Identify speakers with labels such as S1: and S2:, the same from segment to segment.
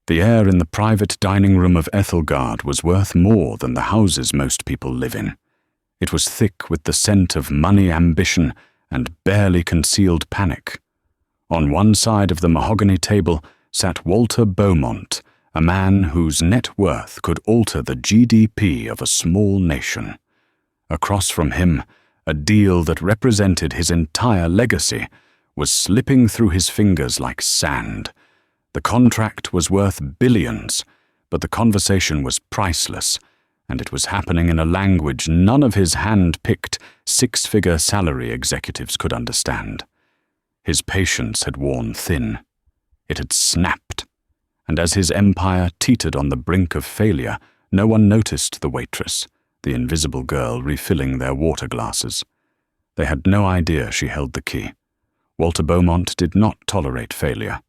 S1: The air in the private dining room of Ethelgard was worth more than the houses most people live in. It was thick with the scent of money ambition and barely concealed panic. On one side of the mahogany table sat Walter Beaumont, a man whose net worth could alter the GDP of a small nation. Across from him, a deal that represented his entire legacy was slipping through his fingers like sand. The contract was worth billions, but the conversation was priceless, and it was happening in a language none of his hand-picked, six-figure salary executives could understand. His patience had worn thin. It had snapped, and as his empire teetered on the brink of failure, no one noticed the waitress, the invisible girl refilling their water glasses. They had no idea she held the key. Walter Beaumont did not tolerate failure.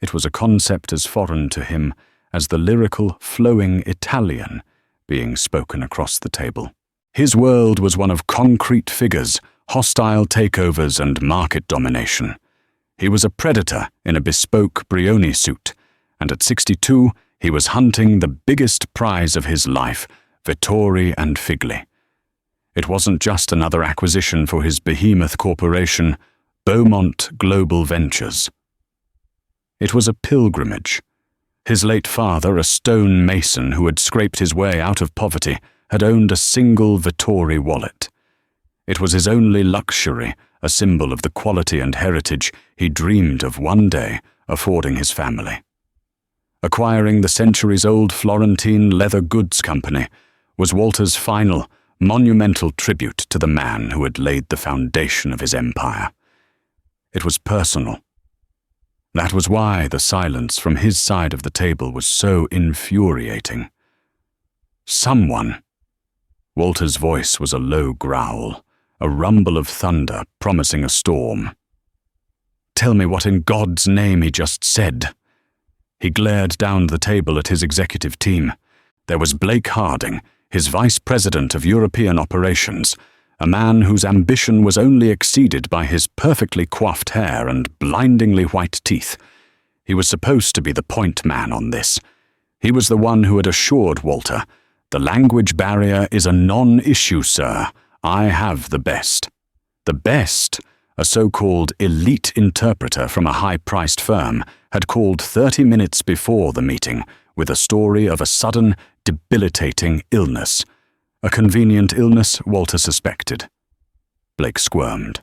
S1: It was a concept as foreign to him as the lyrical, flowing Italian being spoken across the table. His world was one of concrete figures, hostile takeovers, and market domination. He was a predator in a bespoke Brioni suit, and at 62 he was hunting the biggest prize of his life, Vettori and Figli. It wasn't just another acquisition for his behemoth corporation, Beaumont Global Ventures. It was a pilgrimage. His late father, a stone mason who had scraped his way out of poverty, had owned a single Vettori wallet. It was his only luxury, a symbol of the quality and heritage he dreamed of one day affording his family. Acquiring the centuries-old Florentine leather goods company was Walter's final, monumental tribute to the man who had laid the foundation of his empire. It was personal. That was why the silence from his side of the table was so infuriating. Someone. Walter's voice was a low growl, a rumble of thunder promising a storm. Tell me what in God's name he just said. He glared down the table at his executive team. There was Blake Harding, his vice president of European operations, a man whose ambition was only exceeded by his perfectly coiffed hair and blindingly white teeth. He was supposed to be the point man on this. He was the one who had assured Walter, "The language barrier is a non-issue, sir. I have the best." The best, a so-called elite interpreter from a high-priced firm, had called 30 minutes before the meeting with a story of a sudden, debilitating illness. A convenient illness, Walter suspected. Blake squirmed.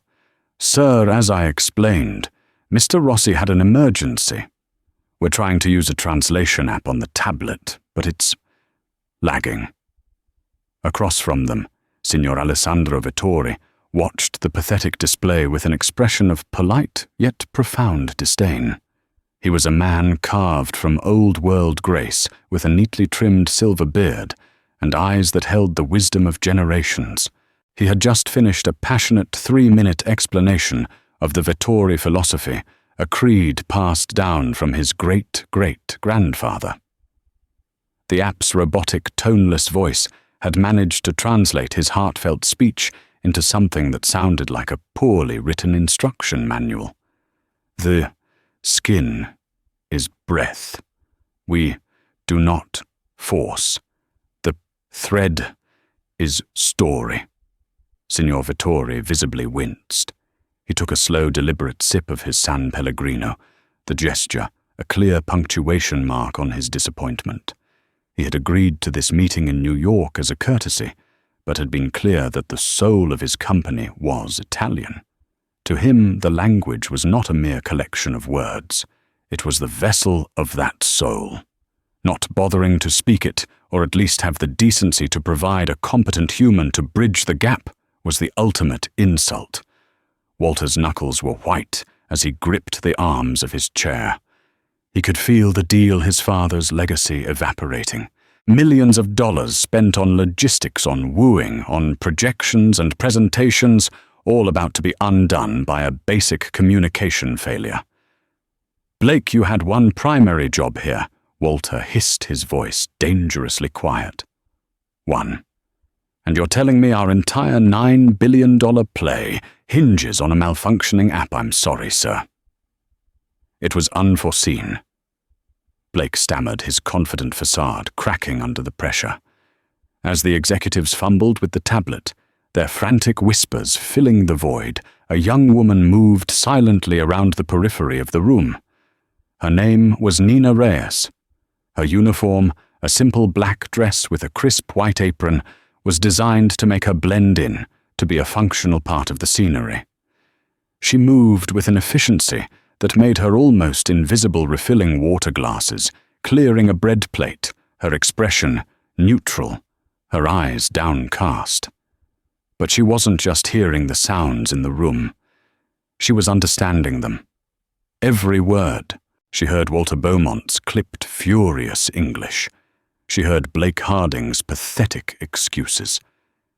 S1: "Sir, as I explained, Mr. Rossi had an emergency. We're trying to use a translation app on the tablet, but it's lagging." Across from them, Signor Alessandro Vettori watched the pathetic display with an expression of polite yet profound disdain. He was a man carved from old-world grace with a neatly trimmed silver beard and eyes that held the wisdom of generations. He had just finished a passionate 3-minute explanation of the Vettori philosophy, a creed passed down from his great-great-grandfather. The app's robotic, toneless voice had managed to translate his heartfelt speech into something that sounded like a poorly written instruction manual. The skin is breath. We do not force. The thread is story. Signor Vettori visibly winced. He took a slow, deliberate sip of his San Pellegrino, the gesture a clear punctuation mark on his disappointment. He had agreed to this meeting in New York as a courtesy, but had been clear that the soul of his company was Italian. To him, the language was not a mere collection of words. It was the vessel of that soul. Not bothering to speak it, or at least have the decency to provide a competent human to bridge the gap, was the ultimate insult. Walter's knuckles were white as he gripped the arms of his chair. He could feel the deal his father's legacy evaporating. Millions of dollars spent on logistics, on wooing, on projections and presentations, all about to be undone by a basic communication failure. "Blake, you had one primary job here," Walter hissed, his voice dangerously quiet. "One. And you're telling me our entire $9 billion play hinges on a malfunctioning app? I'm sorry, sir." It was unforeseen. Blake stammered, his confident facade cracking under the pressure. As the executives fumbled with the tablet, their frantic whispers filling the void, a young woman moved silently around the periphery of the room. Her name was Nina Reyes. Her uniform, a simple black dress with a crisp white apron, was designed to make her blend in, to be a functional part of the scenery. She moved with an efficiency that made her almost invisible, refilling water glasses, clearing a bread plate, her expression neutral, her eyes downcast. But she wasn't just hearing the sounds in the room. She was understanding them. Every word. She heard Walter Beaumont's clipped, furious English. She heard Blake Harding's pathetic excuses.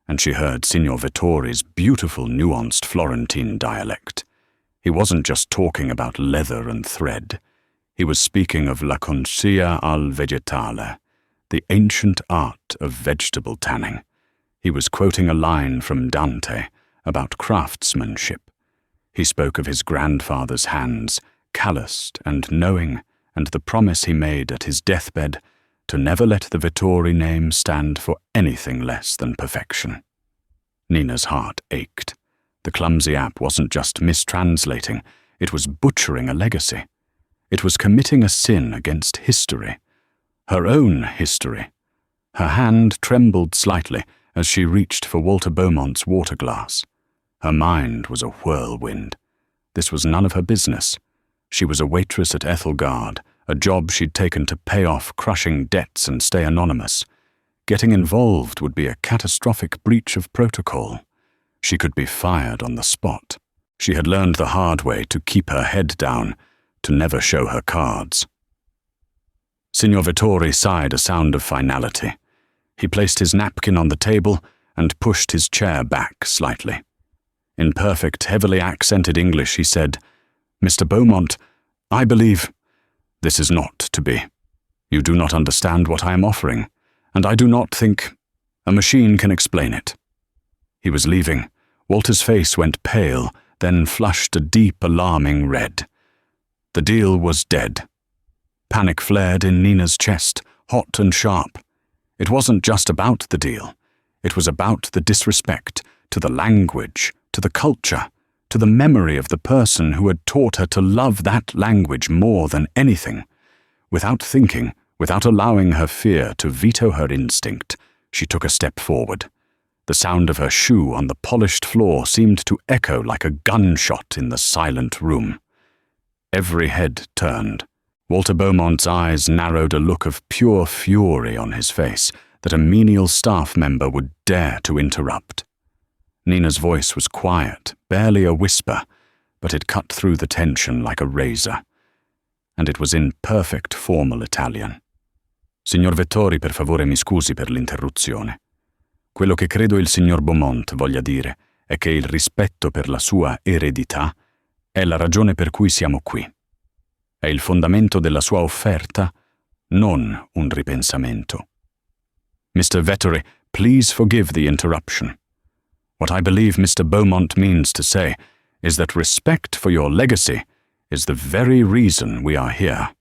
S1: And she heard Signor Vittori's beautiful, nuanced Florentine dialect. He wasn't just talking about leather and thread. He was speaking of la concia al vegetale, the ancient art of vegetable tanning. He was quoting a line from Dante about craftsmanship. He spoke of his grandfather's hands, calloused and knowing, and the promise he made at his deathbed to never let the Vittori name stand for anything less than perfection. Nina's heart ached. The clumsy app wasn't just mistranslating, it was butchering a legacy. It was committing a sin against history. Her own history. Her hand trembled slightly as she reached for Walter Beaumont's water glass. Her mind was a whirlwind. This was none of her business. She was a waitress at Ethelgard, a job she'd taken to pay off crushing debts and stay anonymous. Getting involved would be a catastrophic breach of protocol. She could be fired on the spot. She had learned the hard way to keep her head down, to never show her cards. Signor Vittori sighed a sound of finality. He placed his napkin on the table and pushed his chair back slightly. In perfect, heavily accented English, he said, "Mr. Beaumont, I believe this is not to be. You do not understand what I am offering, and I do not think a machine can explain it." He was leaving. Walter's face went pale, then flushed a deep, alarming red. The deal was dead. Panic flared in Nina's chest, hot and sharp. It wasn't just about the deal. It was about the disrespect to the language, to the culture, to the memory of the person who had taught her to love that language more than anything. Without thinking, without allowing her fear to veto her instinct, she took a step forward. The sound of her shoe on the polished floor seemed to echo like a gunshot in the silent room. Every head turned. Walter Beaumont's eyes narrowed a look of pure fury on his face that a menial staff member would dare to interrupt. Nina's voice was quiet, barely a whisper, but it cut through the tension like a razor. And it was in perfect formal Italian. "Signor Vittori, per favore mi scusi per l'interruzione. Quello che credo il signor Beaumont voglia dire è che il rispetto per la sua eredità è la ragione per cui siamo qui. È il fondamento della sua offerta, non un ripensamento. Mr. Vittori, please forgive the interruption. What I believe Mr. Beaumont means to say is that respect for your legacy is the very reason we are here.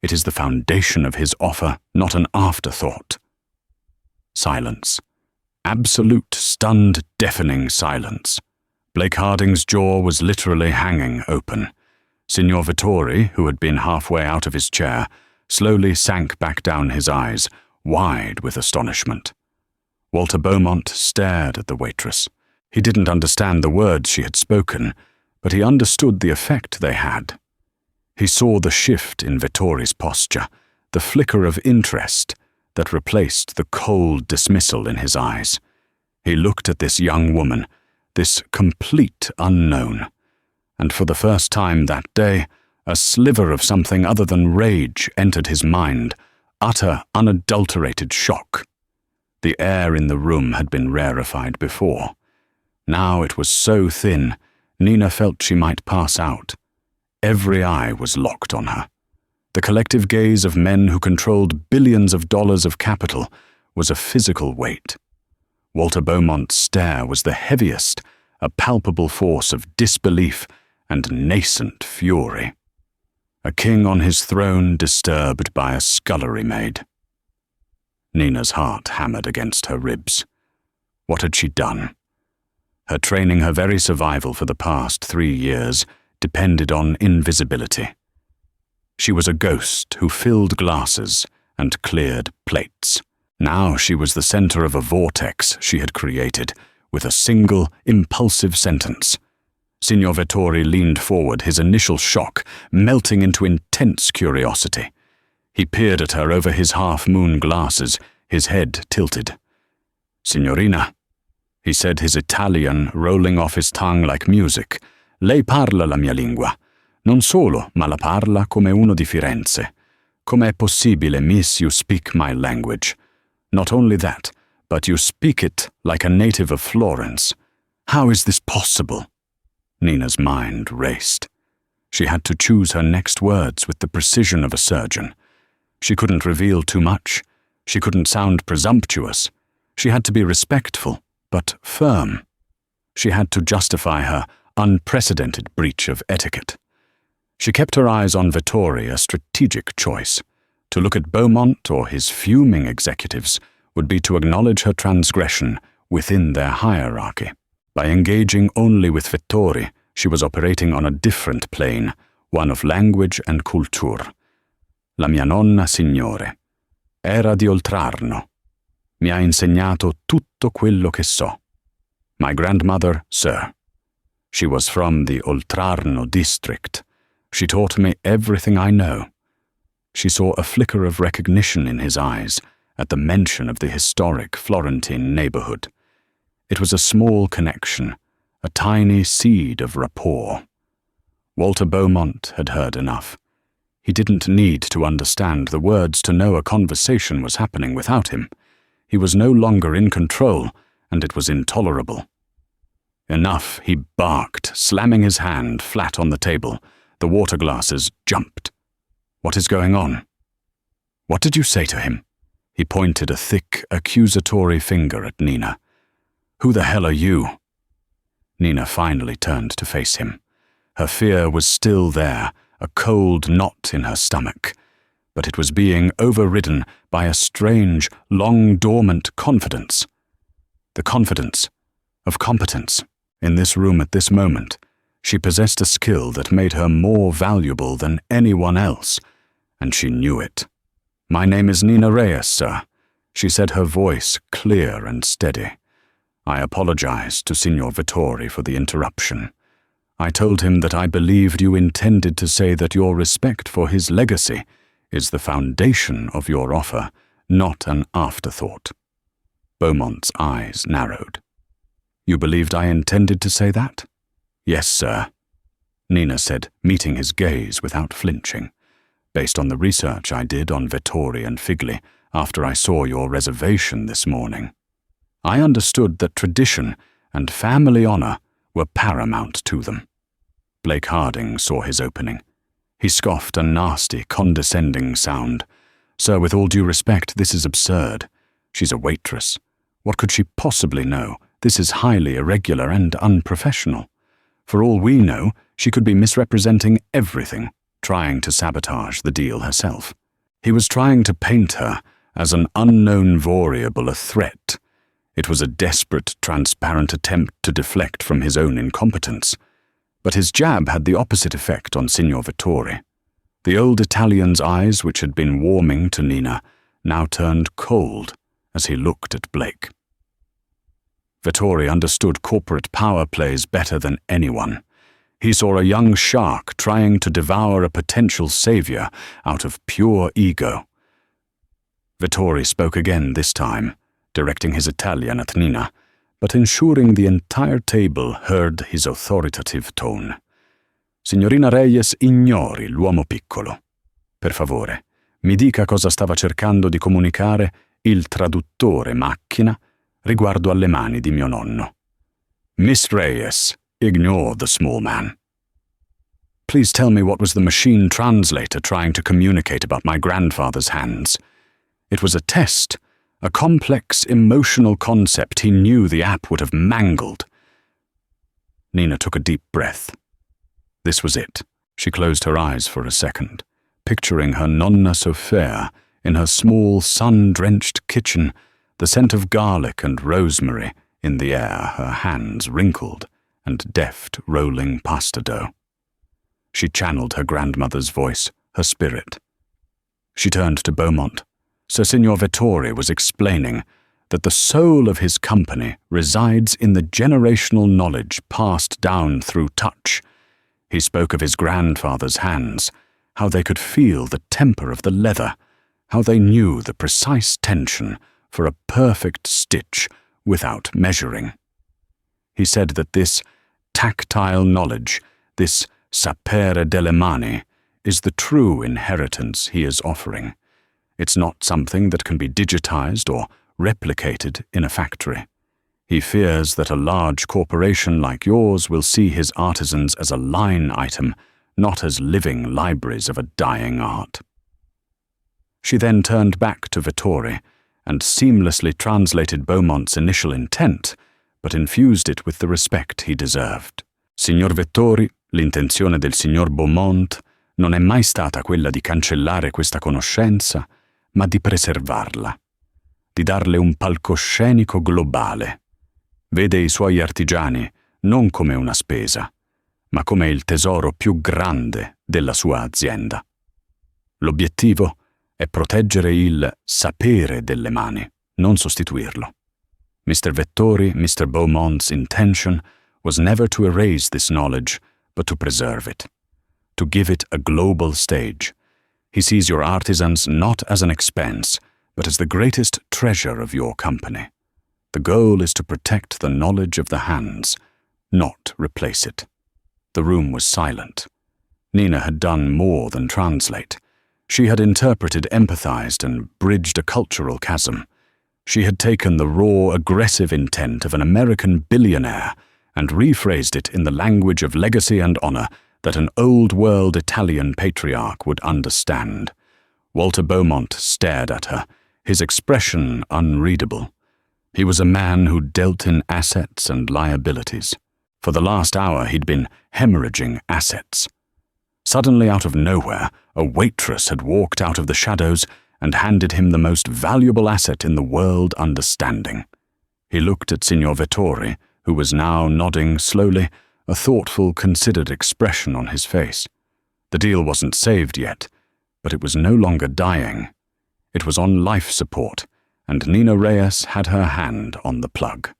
S1: It is the foundation of his offer, not an afterthought." Silence. Absolute, stunned, deafening silence. Blake Harding's jaw was literally hanging open. Signor Vittori, who had been halfway out of his chair, slowly sank back down, his eyes wide with astonishment. Walter Beaumont stared at the waitress. He didn't understand the words she had spoken, but he understood the effect they had. He saw the shift in Vittori's posture, the flicker of interest that replaced the cold dismissal in his eyes. He looked at this young woman, this complete unknown, and for the first time that day, a sliver of something other than rage entered his mind, utter, unadulterated shock. The air in the room had been rarefied before. Now it was so thin, Nina felt she might pass out. Every eye was locked on her. The collective gaze of men who controlled billions of dollars of capital was a physical weight. Walter Beaumont's stare was the heaviest, a palpable force of disbelief and nascent fury. A king on his throne disturbed by a scullery maid. Nina's heart hammered against her ribs. What had she done? Her training, her very survival for the past 3 years, depended on invisibility. She was a ghost who filled glasses and cleared plates. Now she was the center of a vortex she had created with a single, impulsive sentence. Signor Vettori leaned forward, his initial shock melting into intense curiosity. He peered at her over his half-moon glasses, his head tilted. "Signorina," he said, his Italian rolling off his tongue like music, "lei parla la mia lingua. Non solo, ma la parla come uno di Firenze. Com'è possibile, miss, you speak my language? Not only that, but you speak it like a native of Florence. How is this possible?" Nina's mind raced. She had to choose her next words with the precision of a surgeon. She couldn't reveal too much. She couldn't sound presumptuous. She had to be respectful, but firm. She had to justify her unprecedented breach of etiquette. She kept her eyes on Vettori, a strategic choice. To look at Beaumont or his fuming executives would be to acknowledge her transgression within their hierarchy. By engaging only with Vettori, she was operating on a different plane, one of language and culture. La mia nonna, signore, era di Oltrarno. Mi ha insegnato tutto quello che so. My grandmother, sir. She was from the Oltrarno district. She taught me everything I know. She saw a flicker of recognition in his eyes at the mention of the historic Florentine neighborhood. It was a small connection, a tiny seed of rapport. Walter Beaumont had heard enough. He didn't need to understand the words to know a conversation was happening without him. He was no longer in control, and it was intolerable. Enough, he barked, slamming his hand flat on the table. The water glasses jumped. What is going on? What did you say to him? He pointed a thick, accusatory finger at Nina. Who the hell are you? Nina finally turned to face him. Her fear was still there, a cold knot in her stomach, but it was being overridden by a strange, long-dormant confidence. The confidence of competence. In this room at this moment, she possessed a skill that made her more valuable than anyone else, and she knew it. "My name is Nina Reyes, sir," she said, her voice clear and steady. "I apologized to Signor Vettori for the interruption. I told him that I believed you intended to say that your respect for his legacy is the foundation of your offer, not an afterthought." Beaumont's eyes narrowed. "You believed I intended to say that?" "Yes, sir," Nina said, meeting his gaze without flinching. "Based on the research I did on Vettori and Figli after I saw your reservation this morning. I understood that tradition and family honor were paramount to them." Blake Harding saw his opening. He scoffed a nasty, condescending sound. "Sir, with all due respect, this is absurd. She's a waitress. What could she possibly know? This is highly irregular and unprofessional. For all we know, she could be misrepresenting everything, trying to sabotage the deal herself." He was trying to paint her as an unknown variable, a threat. It was a desperate, transparent attempt to deflect from his own incompetence. But his jab had the opposite effect on Signor Vettori. The old Italian's eyes, which had been warming to Nina, now turned cold as he looked at Blake. Vettori understood corporate power plays better than anyone. He saw a young shark trying to devour a potential savior out of pure ego. Vettori spoke again this time, directing his Italian at Nina, but ensuring the entire table heard his authoritative tone. "Signorina Reyes ignori l'uomo piccolo. Per favore, mi dica cosa stava cercando di comunicare il traduttore macchina riguardo alle mani di mio nonno. Miss Reyes, ignore the small man. Please tell me what was the machine translator trying to communicate about my grandfather's hands. It was a test, a complex emotional concept he knew the app would have mangled." Nina took a deep breath. This was it. She closed her eyes for a second, picturing her nonna so fair in her small, sun-drenched kitchen, the scent of garlic and rosemary in the air, her hands wrinkled and deft rolling pasta dough. She channeled her grandmother's voice, her spirit. She turned to Beaumont. Sir Signor Vettori was explaining that the soul of his company resides in the generational knowledge passed down through touch. He spoke of his grandfather's hands, how they could feel the temper of the leather, how they knew the precise tension for a perfect stitch without measuring. He said that this tactile knowledge, this sapere delle mani, is the true inheritance he is offering. It's not something that can be digitized or replicated in a factory. He fears that a large corporation like yours will see his artisans as a line item, not as living libraries of a dying art. She then turned back to Vettori and seamlessly translated Beaumont's initial intent, but infused it with the respect he deserved. Signor Vettori, l'intenzione del signor Beaumont non è mai stata quella di cancellare questa conoscenza, ma di preservarla, di darle un palcoscenico globale. Vede i suoi artigiani non come una spesa, ma come il tesoro più grande della sua azienda. L'obiettivo è proteggere il sapere delle mani, non sostituirlo. Mr. Vettori, Mr. Beaumont's intention was never to erase this knowledge, but to preserve it, to give it a global stage. He sees your artisans not as an expense, but as the greatest treasure of your company. The goal is to protect the knowledge of the hands, not replace it. The room was silent. Nina had done more than translate. She had interpreted, empathized, and bridged a cultural chasm. She had taken the raw, aggressive intent of an American billionaire and rephrased it in the language of legacy and honor that an old-world Italian patriarch would understand. Walter Beaumont stared at her, his expression unreadable. He was a man who dealt in assets and liabilities. For the last hour he'd been hemorrhaging assets. Suddenly, out of nowhere, a waitress had walked out of the shadows and handed him the most valuable asset in the world understanding. He looked at Signor Vettori, who was now nodding slowly, a thoughtful, considered expression on his face. The deal wasn't saved yet, but it was no longer dying. It was on life support, and Nina Reyes had her hand on the plug.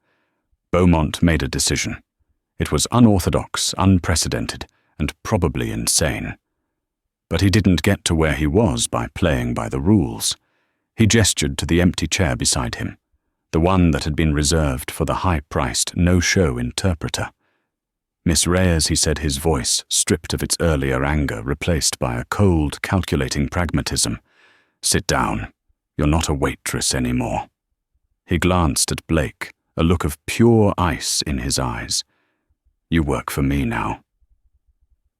S1: Beaumont made a decision. It was unorthodox, unprecedented, and probably insane. But he didn't get to where he was by playing by the rules. He gestured to the empty chair beside him, the one that had been reserved for the high-priced, no-show interpreter. Miss Reyes, he said, his voice stripped of its earlier anger, replaced by a cold, calculating pragmatism. Sit down. You're not a waitress anymore. He glanced at Blake, a look of pure ice in his eyes. You work for me now.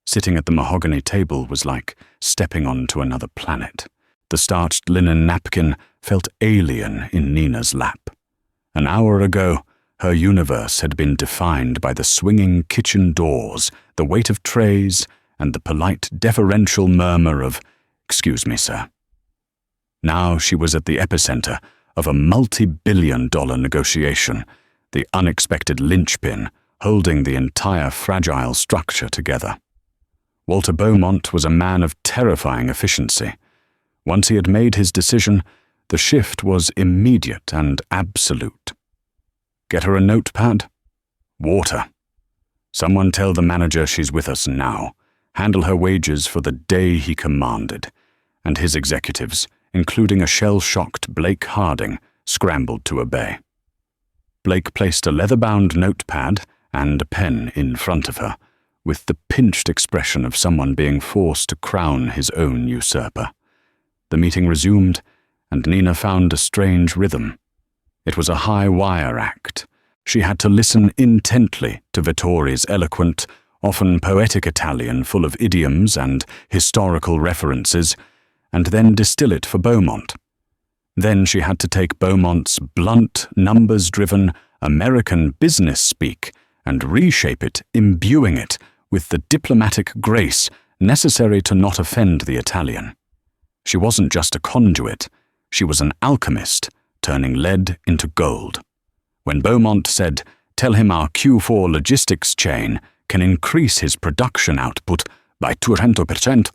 S1: Sitting at the mahogany table was like stepping onto another planet. The starched linen napkin felt alien in Nina's lap. An hour ago, her universe had been defined by the swinging kitchen doors, the weight of trays, and the polite, deferential murmur of, "Excuse me, sir." Now she was at the epicenter of a multi-billion-dollar negotiation, the unexpected linchpin holding the entire fragile structure together. Walter Beaumont was a man of terrifying efficiency. Once he had made his decision, the shift was immediate and absolute. Get her a notepad? Water. Someone tell the manager she's with us now. Handle her wages for the day he commanded. And his executives, including a shell-shocked Blake Harding, scrambled to obey. Blake placed a leather-bound notepad and a pen in front of her, with the pinched expression of someone being forced to crown his own usurper. The meeting resumed, and Nina found a strange rhythm. It was a high-wire act. She had to listen intently to Vettori's eloquent, often poetic Italian full of idioms and historical references, and then distill it for Beaumont. Then she had to take Beaumont's blunt, numbers-driven, American business speak and reshape it, imbuing it with the diplomatic grace necessary to not offend the Italian. She wasn't just a conduit, she was an alchemist, turning lead into gold. When Beaumont said, "Tell him our Q4 logistics chain can increase his production output by 200%,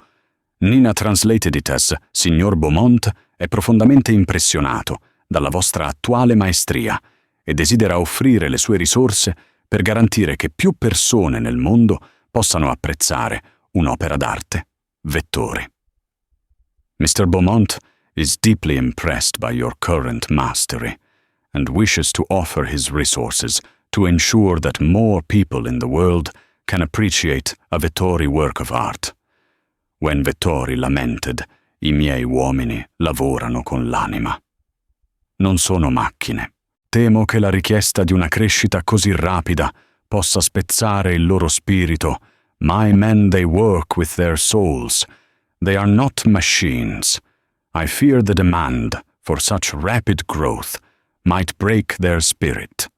S1: Nina translated it as, "Signor Beaumont è profondamente impressionato dalla vostra attuale maestria e desidera offrire le sue risorse per garantire che più persone nel mondo possano apprezzare un'opera d'arte, Vettori. Mr. Beaumont is deeply impressed by your current mastery and wishes to offer his resources to ensure that more people in the world can appreciate a Vettori work of art. When Vettori lamented, i miei uomini lavorano con l'anima. Non sono macchine. Temo che la richiesta di una crescita così rapida possa spezzare il loro spirito. My men, they work with their souls. They are not machines. I fear the demand for such rapid growth might break their spirit.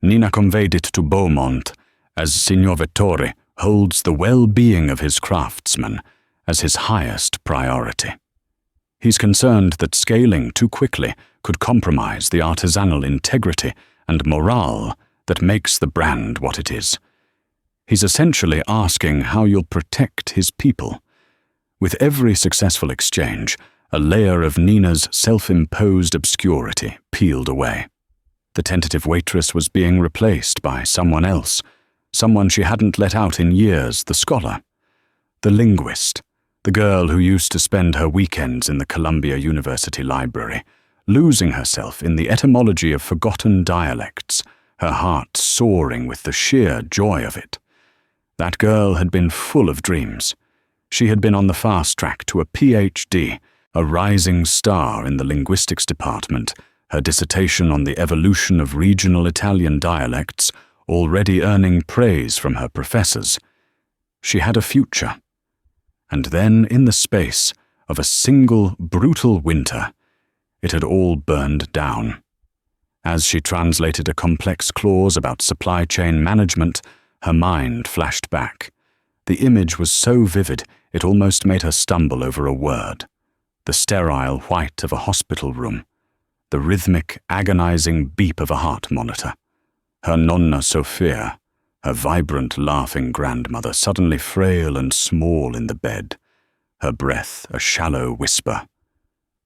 S1: Nina conveyed it to Beaumont as Signor Vettori holds the well-being of his craftsmen as his highest priority. He's concerned that scaling too quickly could compromise the artisanal integrity and morale that makes the brand what it is. He's essentially asking how you'll protect his people. With every successful exchange, a layer of Nina's self-imposed obscurity peeled away. The tentative waitress was being replaced by someone else, someone she hadn't let out in years, the scholar, the linguist, the girl who used to spend her weekends in the Columbia University Library, losing herself in the etymology of forgotten dialects, her heart soaring with the sheer joy of it. That girl had been full of dreams. She had been on the fast track to a PhD, a rising star in the linguistics department, her dissertation on the evolution of regional Italian dialects already earning praise from her professors. She had a future. And then, in the space of a single brutal winter, it had all burned down. As she translated a complex clause about supply chain management, her mind flashed back. The image was so vivid it almost made her stumble over a word. The sterile white of a hospital room, the rhythmic, agonizing beep of a heart monitor. Her nonna Sophia, her vibrant, laughing grandmother, suddenly frail and small in the bed, her breath a shallow whisper.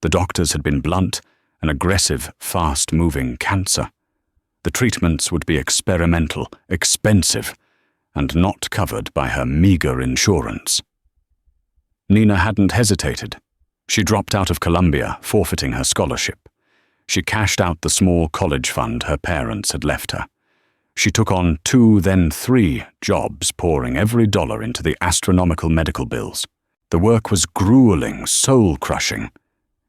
S1: The doctors had been blunt, an aggressive, fast-moving cancer. The treatments would be experimental, expensive, and not covered by her meager insurance. Nina hadn't hesitated. She dropped out of Columbia, forfeiting her scholarship. She cashed out the small college fund her parents had left her. She took on 2, then 3 jobs, pouring every dollar into the astronomical medical bills. The work was grueling, soul-crushing.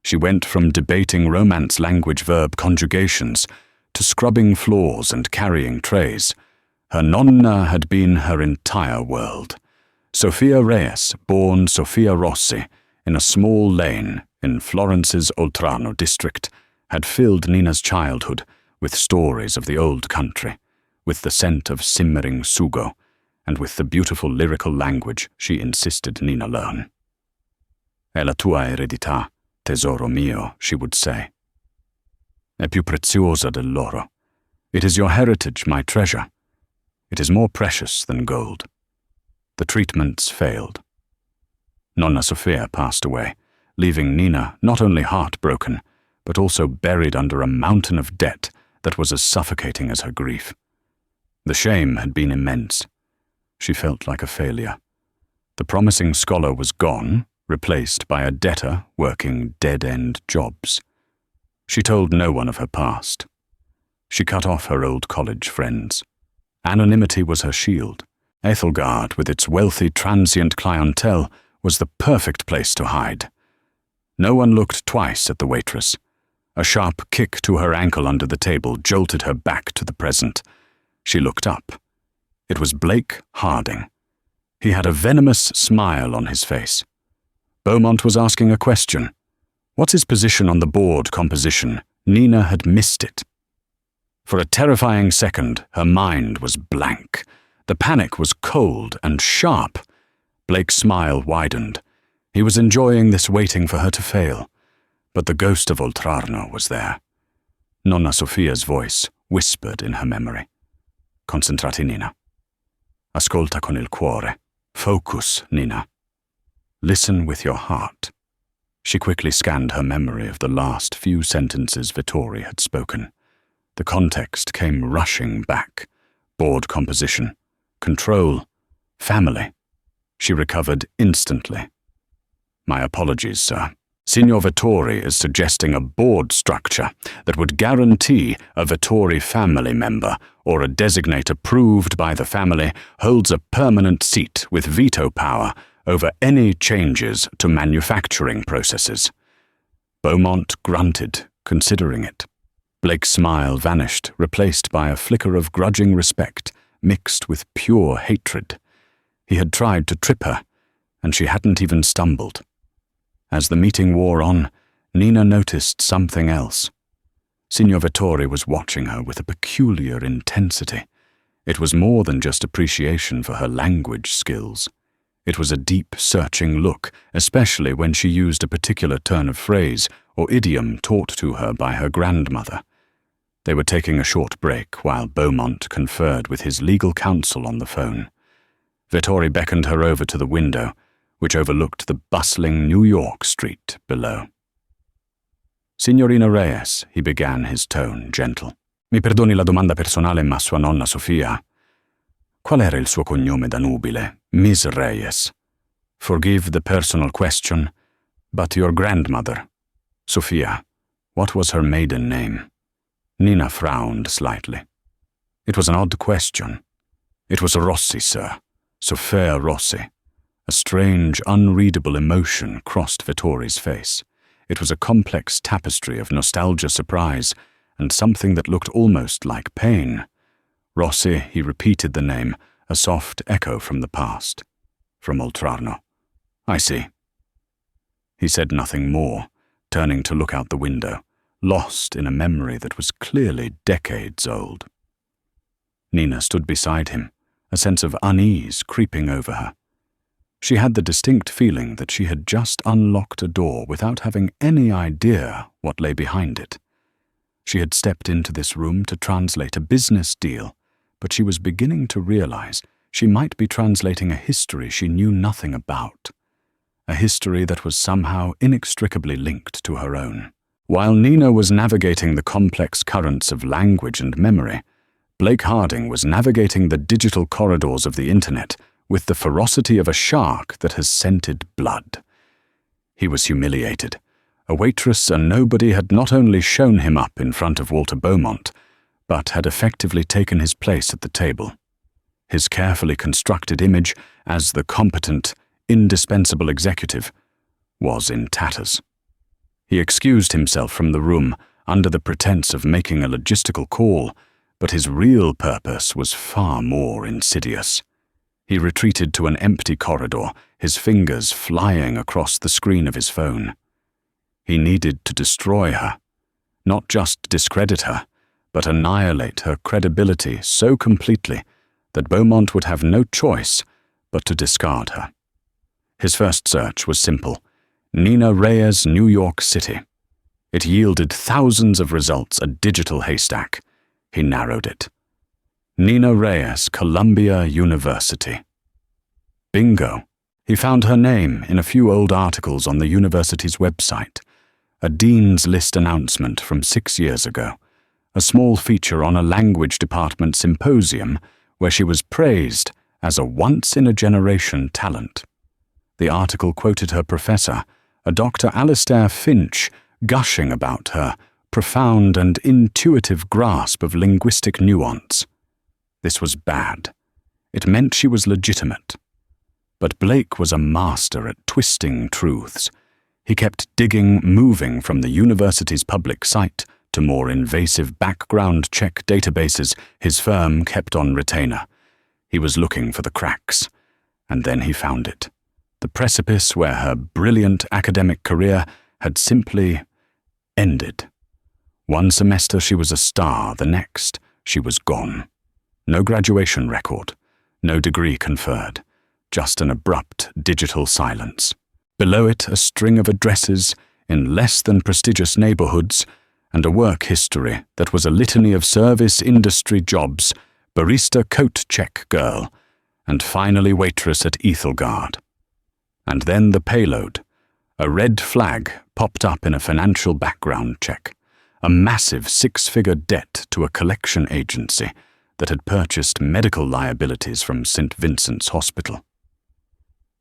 S1: She went from debating Romance language-verb conjugations to scrubbing floors and carrying trays. Her nonna had been her entire world. Sophia Reyes, born Sophia Rossi, in a small lane in Florence's Oltrarno district, had filled Nina's childhood with stories of the old country, with the scent of simmering sugo, and with the beautiful lyrical language she insisted Nina learn. È la tua eredità, tesoro mio, she would say. È più preziosa dell'oro. It is your heritage, my treasure. It is more precious than gold. The treatments failed. Nonna Sophia passed away, leaving Nina not only heartbroken, but also buried under a mountain of debt that was as suffocating as her grief. The shame had been immense. She felt like a failure. The promising scholar was gone, replaced by a debtor working dead-end jobs. She told no one of her past. She cut off her old college friends. Anonymity was her shield. Ethelgard, with its wealthy transient clientele, was the perfect place to hide. No one looked twice at the waitress. A sharp kick to her ankle under the table jolted her back to the present. She looked up. It was Blake Harding. He had a venomous smile on his face. Beaumont was asking a question. What's his position on the board composition? Nina had missed it. For a terrifying second, her mind was blank. The panic was cold and sharp, Blake's smile widened. He was enjoying this waiting for her to fail. But the ghost of Oltrarno was there. Nonna Sofia's voice whispered in her memory. Concentrati, Nina. Ascolta con il cuore. Focus, Nina. Listen with your heart. She quickly scanned her memory of the last few sentences Vittori had spoken. The context came rushing back. Board composition, control, family. She recovered instantly. My apologies, sir. Signor Vittori is suggesting a board structure that would guarantee a Vittori family member or a designate approved by the family holds a permanent seat with veto power over any changes to manufacturing processes. Beaumont grunted, considering it. Blake's smile vanished, replaced by a flicker of grudging respect mixed with pure hatred. He had tried to trip her, and she hadn't even stumbled. As the meeting wore on, Nina noticed something else. Signor Vittori was watching her with a peculiar intensity. It was more than just appreciation for her language skills. It was a deep, searching look, especially when she used a particular turn of phrase or idiom taught to her by her grandmother. They were taking a short break while Beaumont conferred with his legal counsel on the phone. Vittori beckoned her over to the window, which overlooked the bustling New York street below. Signorina Reyes, he began, his tone gentle. Mi perdoni la domanda personale, ma sua nonna Sofia. Qual era il suo cognome da nubile, Miss Reyes? Forgive the personal question, but your grandmother, Sofia, what was her maiden name? Nina frowned slightly. It was an odd question. It was Rossi, sir. Sofia Rossi. A strange, unreadable emotion crossed Vittori's face. It was a complex tapestry of nostalgia, surprise, and something that looked almost like pain. Rossi, he repeated the name, a soft echo from the past. From Oltrarno. I see. He said nothing more, turning to look out the window, lost in a memory that was clearly decades old. Nina stood beside him, a sense of unease creeping over her. She had the distinct feeling that she had just unlocked a door without having any idea what lay behind it. She had stepped into this room to translate a business deal, but she was beginning to realize she might be translating a history she knew nothing about, a history that was somehow inextricably linked to her own. While Nina was navigating the complex currents of language and memory, Blake Harding was navigating the digital corridors of the internet with the ferocity of a shark that has scented blood. He was humiliated. A waitress and nobody had not only shown him up in front of Walter Beaumont, but had effectively taken his place at the table. His carefully constructed image as the competent, indispensable executive was in tatters. He excused himself from the room under the pretense of making a logistical call, but his real purpose was far more insidious. He retreated to an empty corridor, his fingers flying across the screen of his phone. He needed to destroy her, not just discredit her, but annihilate her credibility so completely that Beaumont would have no choice but to discard her. His first search was simple: Nina Reyes, New York City. It yielded thousands of results, a digital haystack. He narrowed it. Nina Reyes, Columbia University. Bingo. He found her name in a few old articles on the university's website. A Dean's List announcement from 6 years ago. A small feature on a language department symposium where she was praised as a once-in-a-generation talent. The article quoted her professor, a Dr. Alistair Finch, gushing about her profound and intuitive grasp of linguistic nuance. This was bad. It meant she was legitimate. But Blake was a master at twisting truths. He kept digging, moving from the university's public site to more invasive background check databases his firm kept on retainer. He was looking for the cracks, and then he found it. The precipice where her brilliant academic career had simply ended. One semester she was a star, the next she was gone. No graduation record, no degree conferred, just an abrupt digital silence. Below it, a string of addresses in less than prestigious neighborhoods and a work history that was a litany of service industry jobs, barista coat check girl, and finally waitress at Ethelgard. And then the payload. A red flag popped up in a financial background check, a massive 6-figure debt to a collection agency that had purchased medical liabilities from St. Vincent's Hospital.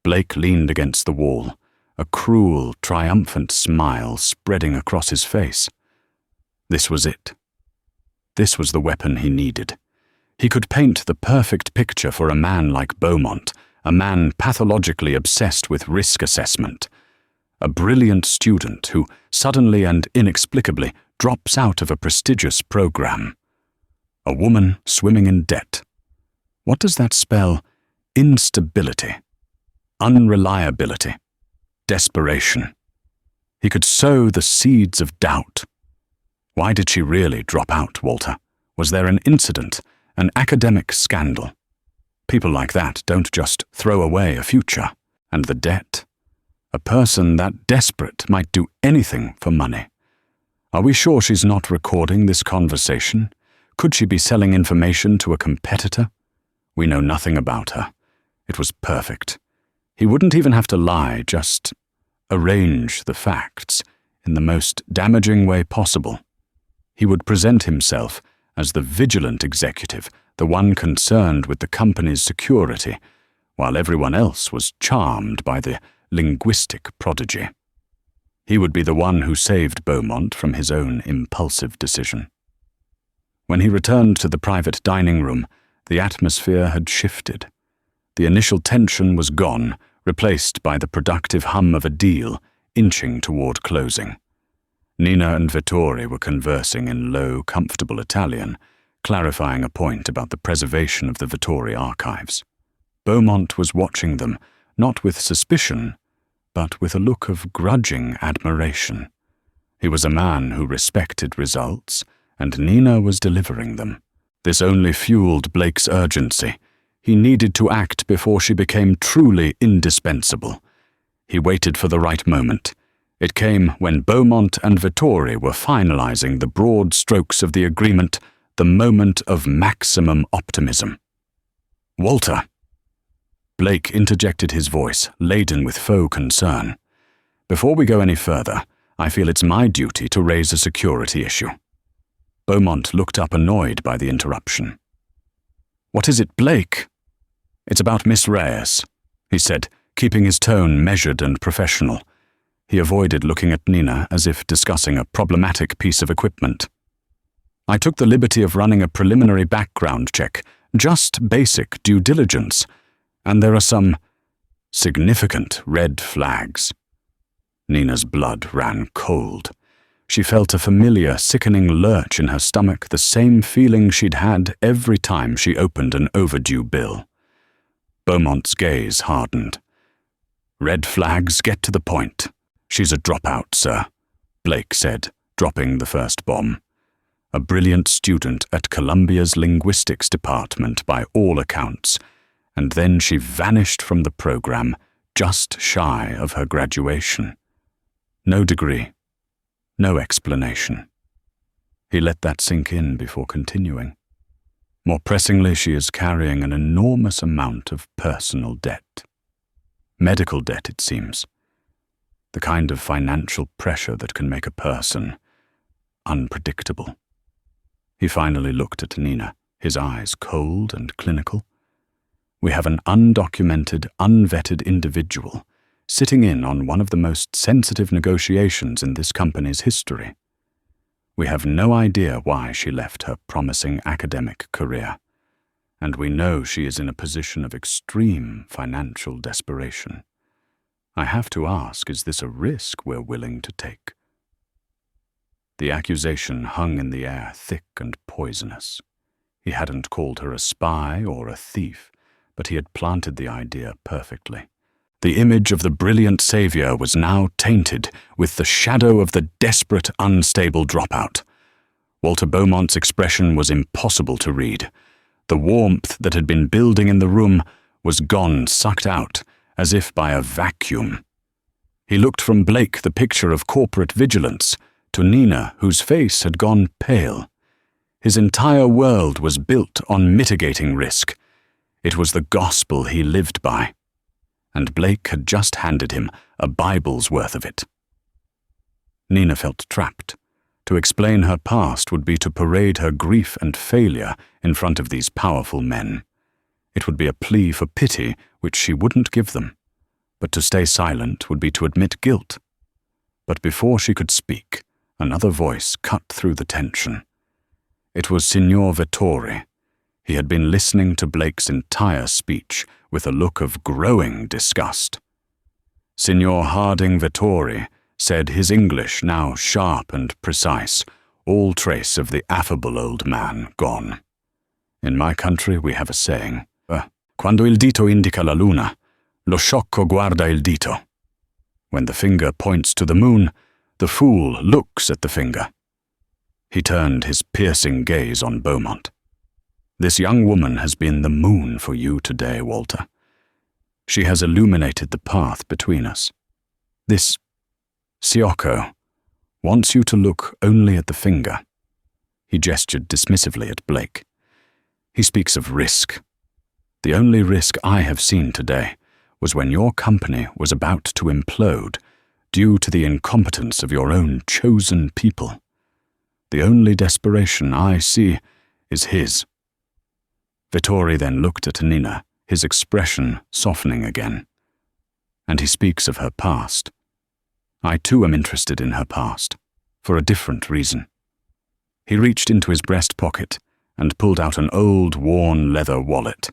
S1: Blake leaned against the wall, a cruel, triumphant smile spreading across his face. This was it. This was the weapon he needed. He could paint the perfect picture for a man like Beaumont, a man pathologically obsessed with risk assessment. A brilliant student who suddenly and inexplicably drops out of a prestigious program. A woman swimming in debt. What does that spell? Instability, unreliability, desperation. He could sow the seeds of doubt. Why did she really drop out, Walter? Was there an incident, an academic scandal? People like that don't just throw away a future. And the debt? A person that desperate might do anything for money. Are we sure she's not recording this conversation? Could she be selling information to a competitor? We know nothing about her. It was perfect. He wouldn't even have to lie, just arrange the facts in the most damaging way possible. He would present himself as the vigilant executive, the one concerned with the company's security, while everyone else was charmed by the linguistic prodigy. He would be the one who saved Beaumont from his own impulsive decision. When he returned to the private dining room, the atmosphere had shifted. The initial tension was gone, replaced by the productive hum of a deal inching toward closing. Nina and Vittori were conversing in low, comfortable Italian, clarifying a point about the preservation of the Vittori archives. Beaumont was watching them, not with suspicion, but with a look of grudging admiration. He was a man who respected results, and Nina was delivering them. This only fueled Blake's urgency. He needed to act before she became truly indispensable. He waited for the right moment. It came when Beaumont and Vittori were finalizing the broad strokes of the agreement, the moment of maximum optimism. "Walter." Blake interjected his voice, laden with faux concern. "Before we go any further, I feel it's my duty to raise a security issue." Beaumont looked up annoyed by the interruption. "What is it, Blake?" "It's about Miss Reyes," he said, keeping his tone measured and professional. He avoided looking at Nina as if discussing a problematic piece of equipment. "I took the liberty of running a preliminary background check, just basic due diligence, and there are some significant red flags." Nina's blood ran cold. She felt a familiar, sickening lurch in her stomach, the same feeling she'd had every time she opened an overdue bill. Beaumont's gaze hardened. "Red flags, get to the point. She's a dropout, sir," Blake said, dropping the first bomb. "A brilliant student at Columbia's linguistics department by all accounts, and then she vanished from the program just shy of her graduation. No degree, no explanation." He let that sink in before continuing. "More pressingly, she is carrying an enormous amount of personal debt. Medical debt, it seems. The kind of financial pressure that can make a person unpredictable." He finally looked at Nina, his eyes cold and clinical. "We have an undocumented, unvetted individual sitting in on one of the most sensitive negotiations in this company's history. We have no idea why she left her promising academic career, and we know she is in a position of extreme financial desperation. I have to ask, is this a risk we're willing to take?" The accusation hung in the air, thick and poisonous. He hadn't called her a spy or a thief, but he had planted the idea perfectly. The image of the brilliant savior was now tainted with the shadow of the desperate, unstable dropout. Walter Beaumont's expression was impossible to read. The warmth that had been building in the room was gone, sucked out, as if by a vacuum. He looked from Blake, the picture of corporate vigilance, to Nina, whose face had gone pale. His entire world was built on mitigating risk. It was the gospel he lived by. And Blake had just handed him a Bible's worth of it. Nina felt trapped. To explain her past would be to parade her grief and failure in front of these powerful men. It would be a plea for pity which she wouldn't give them. But to stay silent would be to admit guilt. But before she could speak, another voice cut through the tension. It was Signor Vettori. He had been listening to Blake's entire speech with a look of growing disgust. Signor Harding Vettori said, his English now sharp and precise, all trace of the affable old man gone. In my country we have a saying, quando il dito indica la luna, lo sciocco guarda il dito. When the finger points to the moon, the fool looks at the finger. He turned his piercing gaze on Beaumont. This young woman has been the moon for you today, Walter. She has illuminated the path between us. This Siocco wants you to look only at the finger. He gestured dismissively at Blake. He speaks of risk. The only risk I have seen today was when your company was about to implode due to the incompetence of your own chosen people. The only desperation I see is his. Vettori then looked at Nina, his expression softening again. And he speaks of her past. I too am interested in her past, for a different reason. He reached into his breast pocket and pulled out an old, worn leather wallet.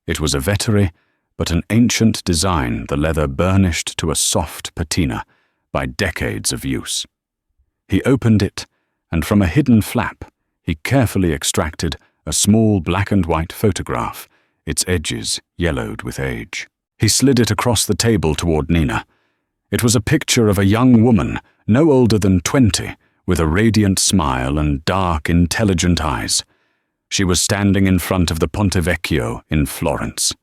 S1: It was a Vettori, but an ancient design, the leather burnished to a soft patina by decades of use. He opened it, and from a hidden flap, he carefully extracted a small black and white photograph, its edges yellowed with age. He slid it across the table toward Nina. It was a picture of a young woman, no older than 20, with a radiant smile and dark, intelligent eyes. She was standing in front of the Ponte Vecchio in Florence.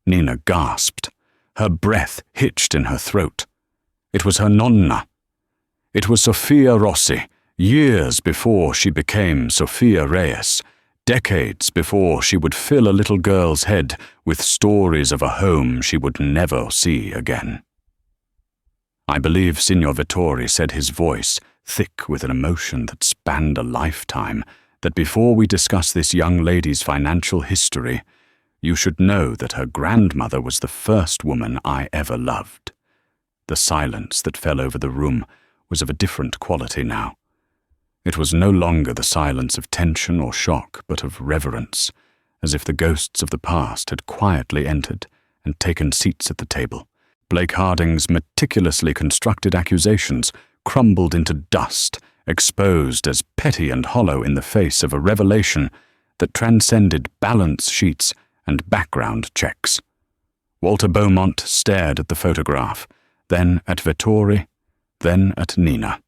S1: Nina gasped. Her breath hitched in her throat. It was her nonna. It was Sophia Rossi, years before she became Sophia Reyes, decades before she would fill a little girl's head with stories of a home she would never see again. I believe Signor Vettori said, his voice thick with an emotion that spanned a lifetime, that before we discuss this young lady's financial history, you should know that her grandmother was the first woman I ever loved. The silence that fell over the room was of a different quality now. It was no longer the silence of tension or shock, but of reverence, as if the ghosts of the past had quietly entered and taken seats at the table. Blake Harding's meticulously constructed accusations crumbled into dust, exposed as petty and hollow in the face of a revelation that transcended balance sheets and background checks. Walter Beaumont stared at the photograph, then at Vettori, then at Nina.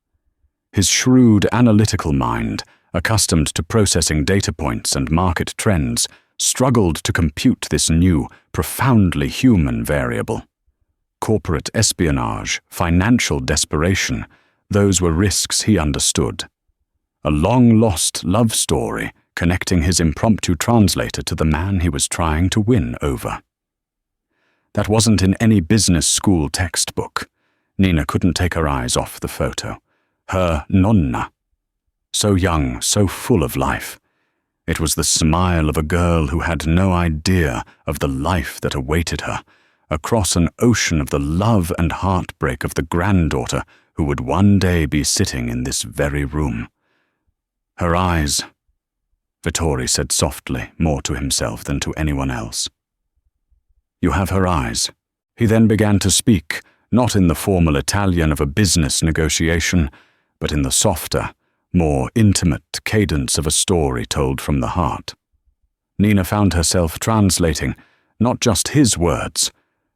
S1: His shrewd, analytical mind, accustomed to processing data points and market trends, struggled to compute this new, profoundly human variable. Corporate espionage, financial desperation, those were risks he understood. A long-lost love story connecting his impromptu translator to the man he was trying to win over. That wasn't in any business school textbook. Nina couldn't take her eyes off the photo. Her nonna. So young, so full of life. It was the smile of a girl who had no idea of the life that awaited her, across an ocean of the love and heartbreak of the granddaughter who would one day be sitting in this very room. Her eyes, Vettori said softly, more to himself than to anyone else. You have her eyes. He then began to speak, not in the formal Italian of a business negotiation, but in the softer, more intimate cadence of a story told from the heart. Nina found herself translating not just his words,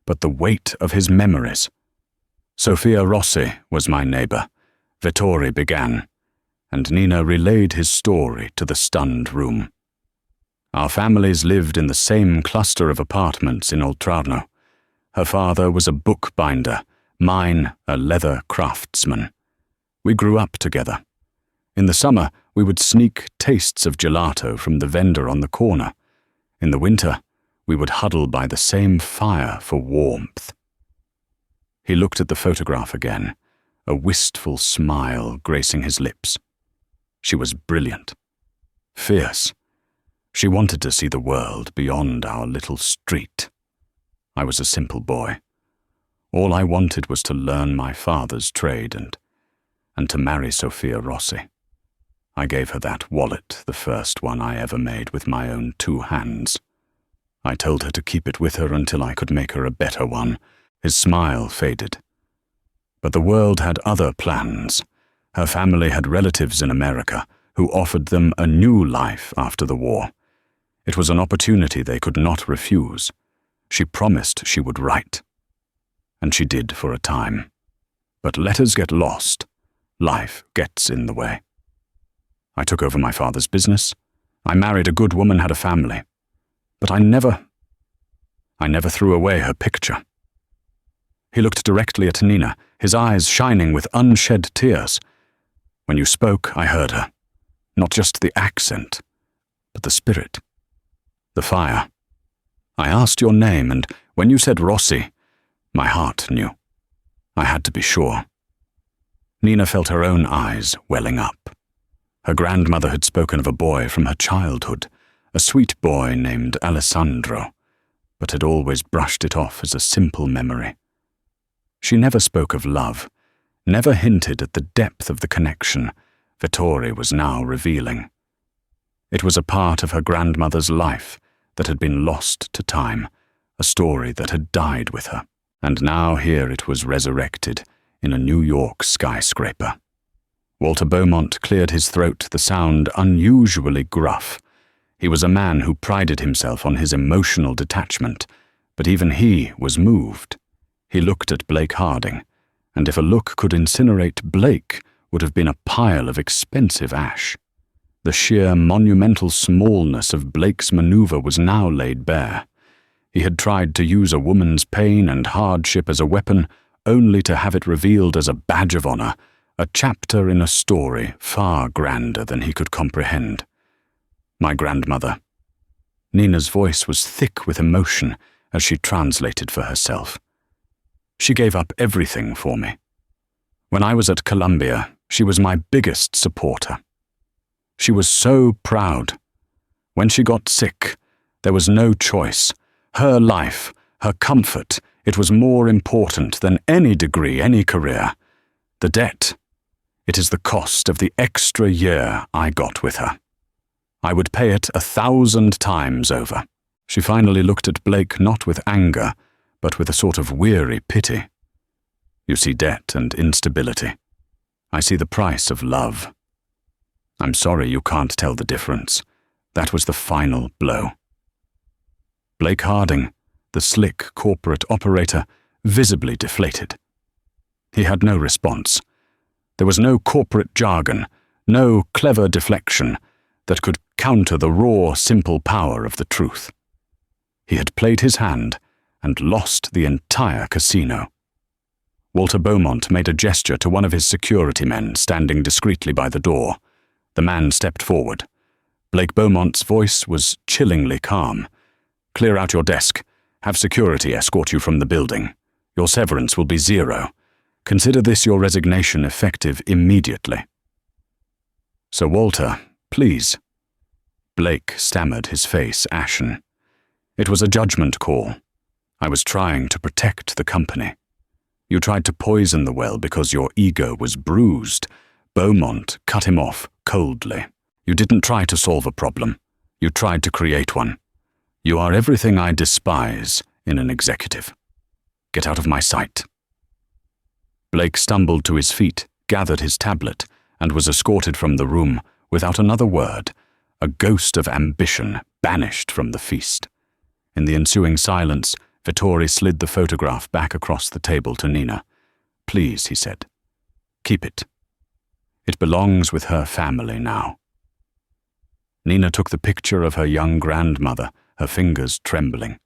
S1: but the weight of his memories. Sophia Rossi was my neighbor, Vettori began, and Nina relayed his story to the stunned room. Our families lived in the same cluster of apartments in Oltrarno. Her father was a bookbinder, mine a leather craftsman. We grew up together. In the summer, we would sneak tastes of gelato from the vendor on the corner. In the winter, we would huddle by the same fire for warmth. He looked at the photograph again, a wistful smile gracing his lips. She was brilliant, fierce. She wanted to see the world beyond our little street. I was a simple boy. All I wanted was to learn my father's trade and to marry Sophia Rossi. I gave her that wallet, the first one I ever made with my own 2 hands. I told her to keep it with her until I could make her a better one. His smile faded. But the world had other plans. Her family had relatives in America who offered them a new life after the war. It was an opportunity they could not refuse. She promised she would write. And she did for a time. But letters get lost. Life gets in the way. I took over my father's business. I married a good woman, had a family. But I never threw away her picture. He looked directly at Nina, his eyes shining with unshed tears. When you spoke, I heard her. Not just the accent, but the spirit. The fire. I asked your name, and when you said Rossi, my heart knew. I had to be sure. Nina felt her own eyes welling up. Her grandmother had spoken of a boy from her childhood, a sweet boy named Alessandro, but had always brushed it off as a simple memory. She never spoke of love, never hinted at the depth of the connection Vittori was now revealing. It was a part of her grandmother's life that had been lost to time, a story that had died with her, and now here it was resurrected in a New York skyscraper. Walter Beaumont cleared his throat, the sound unusually gruff. He was a man who prided himself on his emotional detachment, but even he was moved. He looked at Blake Harding, and if a look could incinerate Blake, would have been a pile of expensive ash. The sheer monumental smallness of Blake's maneuver was now laid bare. He had tried to use a woman's pain and hardship as a weapon, only to have it revealed as a badge of honor, a chapter in a story far grander than he could comprehend. My grandmother. Nina's voice was thick with emotion as she translated for herself. She gave up everything for me. When I was at Columbia, she was my biggest supporter. She was so proud. When she got sick, there was no choice. Her life, her comfort, it was more important than any degree, any career. The debt, it is the cost of the extra year I got with her. I would pay it 1,000 times over. She finally looked at Blake not with anger, but with a sort of weary pity. You see debt and instability. I see the price of love. I'm sorry you can't tell the difference. That was the final blow. Blake Harding, the slick corporate operator, visibly deflated. He had no response. There was no corporate jargon, no clever deflection that could counter the raw, simple power of the truth. He had played his hand and lost the entire casino. Walter Beaumont made a gesture to one of his security men standing discreetly by the door. The man stepped forward. Blake Beaumont's voice was chillingly calm. Clear out your desk. Have security escort you from the building. Your severance will be 0. Consider this your resignation effective immediately. Sir Walter, please. Blake stammered, his face ashen. It was a judgment call. I was trying to protect the company. You tried to poison the well because your ego was bruised. Beaumont cut him off coldly. You didn't try to solve a problem. You tried to create one. You are everything I despise in an executive. Get out of my sight. Blake stumbled to his feet, gathered his tablet, and was escorted from the room without another word, a ghost of ambition banished from the feast. In the ensuing silence, Vittori slid the photograph back across the table to Nina. Please, he said. Keep it. It belongs with her family now. Nina took the picture of her young grandmother, her fingers trembling.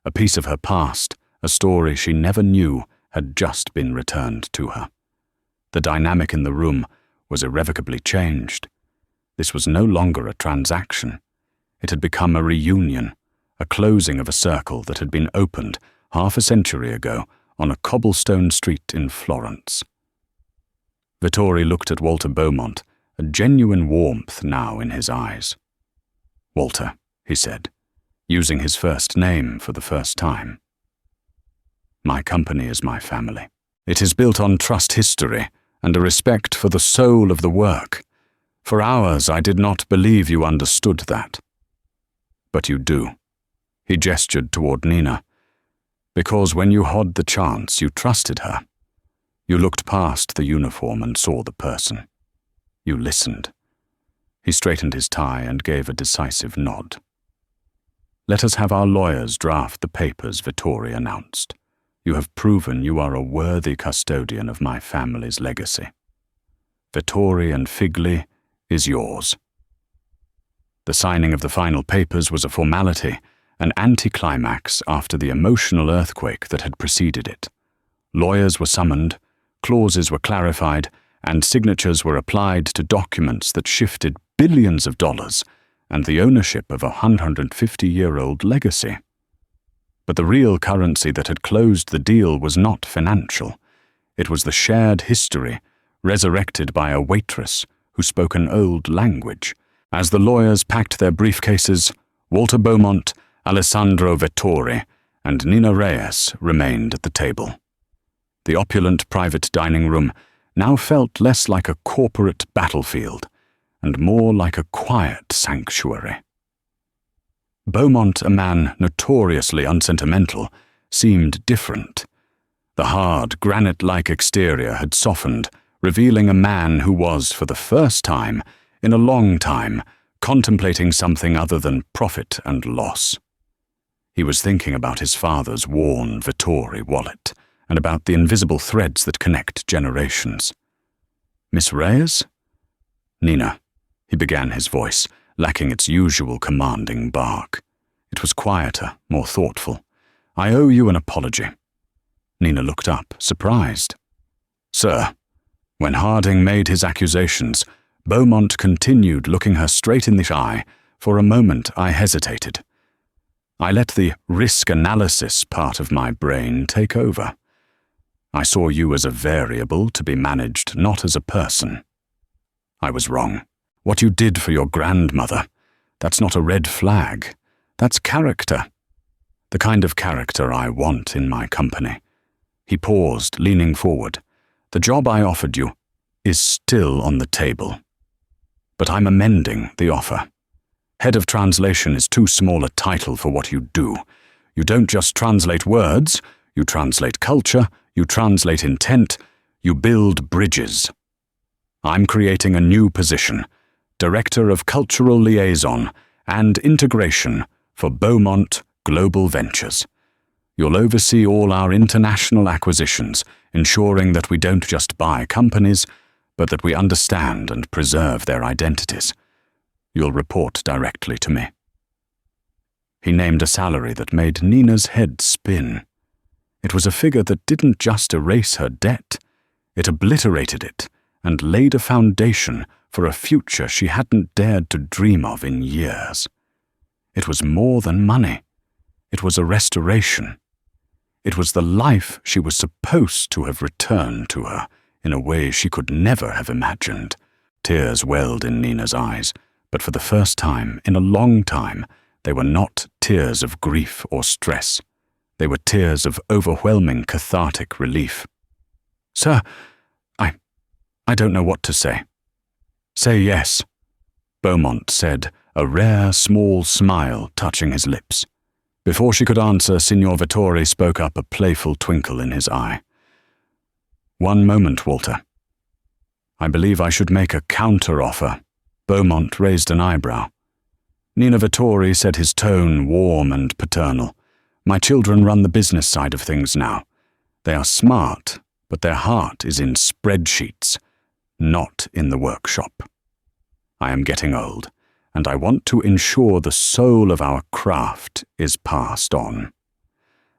S1: A piece of her past, a story she never knew, had just been returned to her. The dynamic in the room was irrevocably changed. This was no longer a transaction. It had become a reunion, a closing of a circle that had been opened half a century ago on a cobblestone street in Florence. Vittori looked at Walter Beaumont, a genuine warmth now in his eyes. "Walter," he said, using his first name for the first time. "My company is my family. It is built on trust history and a respect for the soul of the work. For hours I did not believe you understood that. But you do." He gestured toward Nina. "Because when you had the chance, you trusted her. You looked past the uniform and saw the person. You listened." He straightened his tie and gave a decisive nod. "Let us have our lawyers draft the papers," Vittori announced. "You have proven you are a worthy custodian of my family's legacy. Vittori and Figli is yours." The signing of the final papers was a formality, an anticlimax after the emotional earthquake that had preceded it. Lawyers were summoned, clauses were clarified, and signatures were applied to documents that shifted billions of dollars and the ownership of a 150-year-old legacy. But the real currency that had closed the deal was not financial. It was the shared history, resurrected by a waitress who spoke an old language. As the lawyers packed their briefcases, Walter Beaumont, Alessandro Vittori, and Nina Reyes remained at the table. The opulent private dining room now felt less like a corporate battlefield and more like a quiet sanctuary. Beaumont, a man notoriously unsentimental, seemed different. The hard, granite-like exterior had softened, revealing a man who was, for the first time, in a long time, contemplating something other than profit and loss. He was thinking about his father's worn Vittori wallet and about the invisible threads that connect generations. "Miss Reyes?" "Nina," he began, his voice lacking its usual commanding bark. It was quieter, more thoughtful. "I owe you an apology." Nina looked up, surprised. "Sir." When Harding made his accusations, Beaumont continued, looking her straight in the eye. For a moment I hesitated. I let the risk analysis part of my brain take over. I saw you as a variable to be managed, not as a person. I was wrong. What you did for your grandmother, that's not a red flag. That's character. The kind of character I want in my company." He paused, leaning forward. "The job I offered you is still on the table. But I'm amending the offer. Head of translation is too small a title for what you do. You don't just translate words, you translate culture, you translate intent, you build bridges. I'm creating a new position, Director of Cultural Liaison and Integration for Beaumont Global Ventures. You'll oversee all our international acquisitions, ensuring that we don't just buy companies, but that we understand and preserve their identities. You'll report directly to me." He named a salary that made Nina's head spin. It was a figure that didn't just erase her debt, it obliterated it and laid a foundation for a future she hadn't dared to dream of in years. It was more than money. It was a restoration. It was the life she was supposed to have returned to her in a way she could never have imagined. Tears welled in Nina's eyes, but for the first time in a long time, they were not tears of grief or stress. They were tears of overwhelming cathartic relief. "Sir, I don't know what to say." "Say yes," Beaumont said, a rare small smile touching his lips. Before she could answer, Signor Vittori spoke up, a playful twinkle in his eye. "One moment, Walter. I believe I should make a counter-offer." Beaumont raised an eyebrow. Nina Vittori said, his tone warm and paternal. "My children run the business side of things now. They are smart, but their heart is in spreadsheets, not in the workshop. I am getting old, and I want to ensure the soul of our craft is passed on.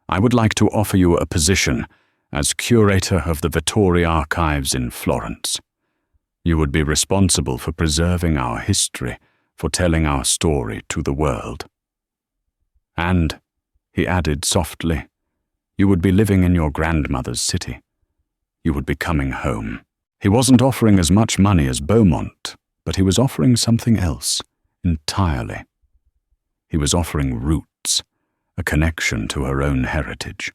S1: I would like to offer you a position as curator of the Vittori archives in Florence. You would be responsible for preserving our history, for telling our story to the world. And, he added softly, you would be living in your grandmother's city. You would be coming home. He wasn't offering as much money as Beaumont, but he was offering something else entirely. He was offering roots, a connection to her own heritage.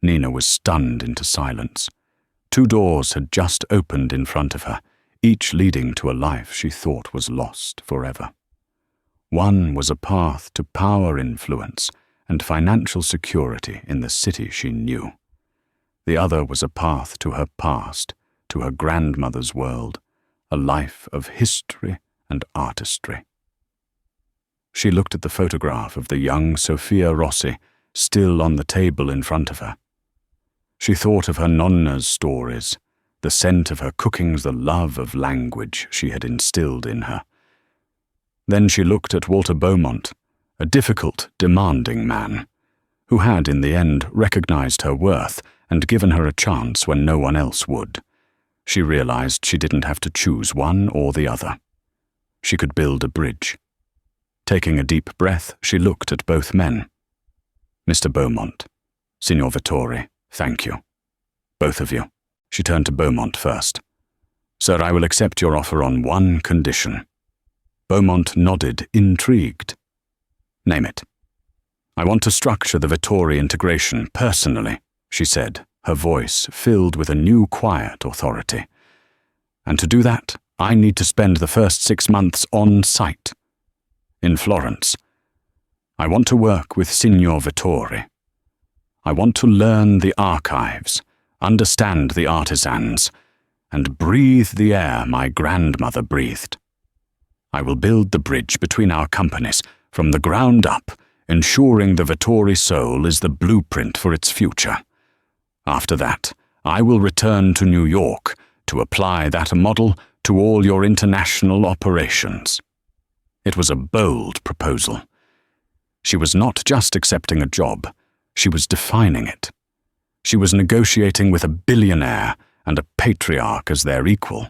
S1: Nina was stunned into silence. 2 doors had just opened in front of her, each leading to a life she thought was lost forever. One was a path to power, influence, and financial security in the city she knew. The other was a path to her past, to her grandmother's world, a life of history and artistry. She looked at the photograph of the young Sophia Rossi still on the table in front of her. She thought of her nonna's stories, the scent of her cookings, the love of language she had instilled in her. Then she looked at Walter Beaumont, a difficult, demanding man, who had in the end recognized her worth and given her a chance when no one else would. She realized she didn't have to choose one or the other. She could build a bridge. Taking a deep breath, she looked at both men. Mr. Beaumont, Signor Vittori, thank you. Both of you. She turned to Beaumont first. Sir, I will accept your offer on one condition. Beaumont nodded, intrigued. Name it. I want to structure the Vittori integration personally, she said, her voice filled with a new quiet authority. And to do that, I need to spend the first 6 months on site. In Florence. I want to work with Signor Vittori. I want to learn the archives, understand the artisans, and breathe the air my grandmother breathed. I will build the bridge between our companies from the ground up, ensuring the Vittori soul is the blueprint for its future. After that, I will return to New York to apply that model to all your international operations. It was a bold proposal. She was not just accepting a job, she was defining it. She was negotiating with a billionaire and a patriarch as their equal.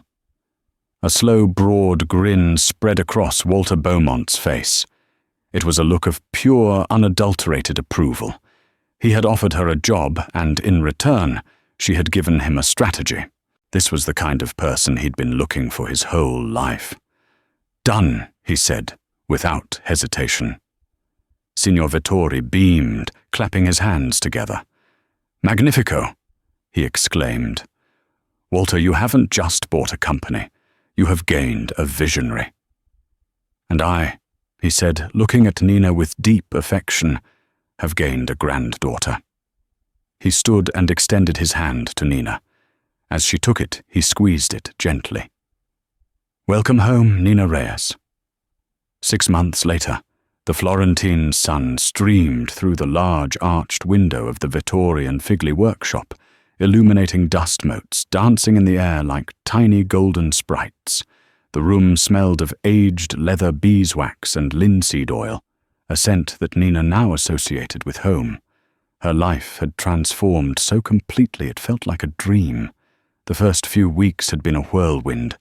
S1: A slow, broad grin spread across Walter Beaumont's face. It was a look of pure, unadulterated approval. He had offered her a job, and in return, she had given him a strategy. This was the kind of person he'd been looking for his whole life. Done, he said, without hesitation. Signor Vittori beamed, clapping his hands together. Magnifico, he exclaimed. Walter, you haven't just bought a company. You have gained a visionary. And I, he said, looking at Nina with deep affection, have gained a granddaughter. He stood and extended his hand to Nina. As she took it, he squeezed it gently. Welcome home, Nina Reyes. 6 months later, the Florentine sun streamed through the large arched window of the Vittori and Figli workshop, illuminating dust motes dancing in the air like tiny golden sprites. The room smelled of aged leather beeswax and linseed oil, a scent that Nina now associated with home. Her life had transformed so completely it felt like a dream. The first few weeks had been a whirlwind.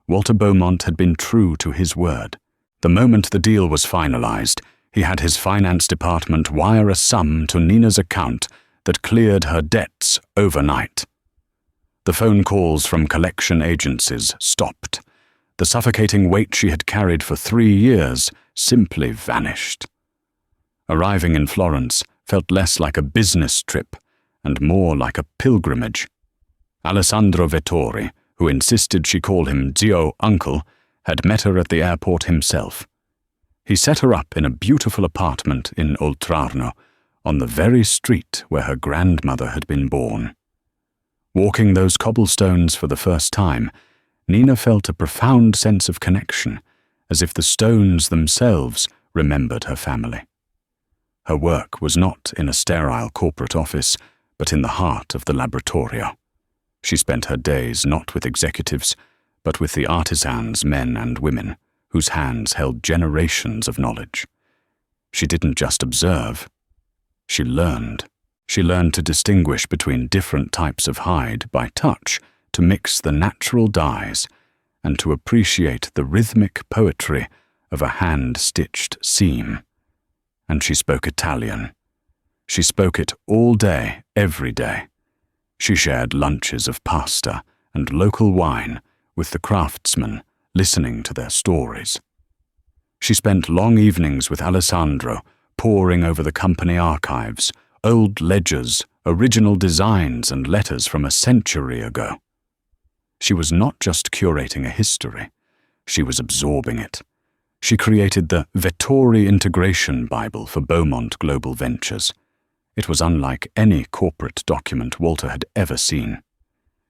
S1: Walter Beaumont had been true to his word. The moment the deal was finalized, he had his finance department wire a sum to Nina's account that cleared her debts overnight. The phone calls from collection agencies stopped. The suffocating weight she had carried for 3 years simply vanished. Arriving in Florence felt less like a business trip and more like a pilgrimage. Alessandro Vittori, who insisted she call him Zio Uncle, had met her at the airport himself. He set her up in a beautiful apartment in Oltrarno, on the very street where her grandmother had been born. Walking those cobblestones for the first time, Nina felt a profound sense of connection, as if the stones themselves remembered her family. Her work was not in a sterile corporate office, but in the heart of the laboratorio. She spent her days not with executives, but with the artisans, men and women, whose hands held generations of knowledge. She didn't just observe, she learned. She learned to distinguish between different types of hide by touch, to mix the natural dyes, and to appreciate the rhythmic poetry of a hand-stitched seam. And she spoke Italian. She spoke it all day, every day. She shared lunches of pasta and local wine with the craftsmen, listening to their stories. She spent long evenings with Alessandro, poring over the company archives, old ledgers, original designs and letters from a century ago. She was not just curating a history, she was absorbing it. She created the Vettori Integration Bible for Beaumont Global Ventures. It was unlike any corporate document Walter had ever seen.